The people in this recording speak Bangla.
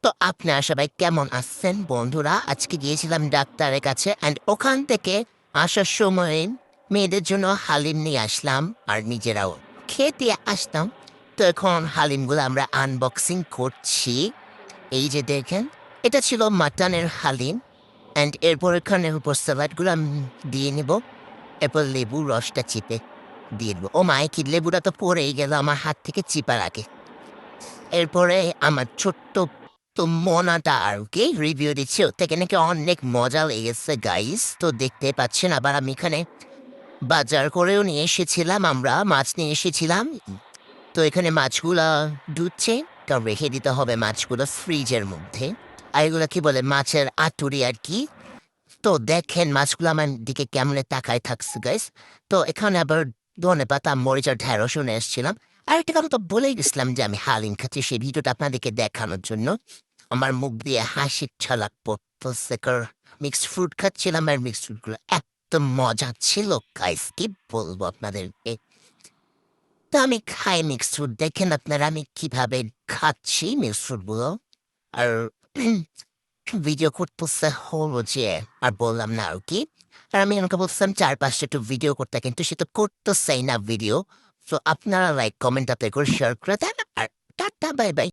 তো আপনারা সবাই কেমন আছেন বন্ধুরা? আজকে গিয়েছিলাম ডাক্তারের কাছে অ্যান্ড ওখান থেকে আসার সময় মেয়েদের জন্য হালিম নিয়ে আসলাম আর নিজেরাও খেয়ে দিয়ে আসতাম। তো এখন হালিমগুলো আমরা আনবক্সিং করছি। এই যে দেখেন, এটা ছিল মাটনের হালিম অ্যান্ড এরপর এখানের উপর স্যালাডগুলো আমি দিয়ে নেব। এরপর লেবুর রসটা চিপে দিয়ে দেবো। ও মায় কি, লেবুটা তো পড়েই গেল আমার হাত থেকে চিপার আগে। এরপরে আমার ছোট্ট তো মোনাটা আর কি রিভিউ দিচ্ছি, ওর থেকে নাকি অনেক মজা লেগেছে গাইস। তো দেখতে পাচ্ছেন, আবার আমি এখানে বাজার করেও নিয়ে এসেছিলাম, আমরা মাছ নিয়ে এসেছিলাম। তো এখানে মাছগুলা ধুচ্ছে, কারণ রেখে দিতে হবে মাছগুলো ফ্রিজের মধ্যে। আর এগুলো কি বলে, মাছের আতুরি আর কি। তো দেখেন মাছগুলো আমার দিকে কেমনে তাকায় থাকছে গাইস। তো এখানে আবার ধনেপাতা মরিচ আর ঢেঁড়সও নিয়ে এসেছিলাম। আর একটা কথা তো বলেই গেছিলাম যে আমি হালিম খাচ্ছি, সেই ভিডিওটা আপনাদেরকে দেখানোর জন্য। আমার মুখ দিয়ে হাসির ছলক পড়তেছে, কারণ মিক্সড ফ্রুট খাচ্ছিলাম আর মিক্সড ফ্রুটগুলো এত মজা ছিল গাইস, কি বলবো আপনাদেরকে। তো আমি খাই মিক্সড ফ্রুট, দেখেন আপনারা আমি কিভাবে খাচ্ছি মিক্সড ফ্রুটগুলো। আর ভিডিও করতেছে হলো যে, আর বললাম না আর কি। আর আমি ওনাকে বলছিলাম 4-5টা একটু ভিডিও করতে, কিন্তু সে তো করতেছেই না ভিডিও। তো আপনারা লাইক কমেন্ট আপনি করে শেয়ার করে দেন। আর টাটা বাই বাই।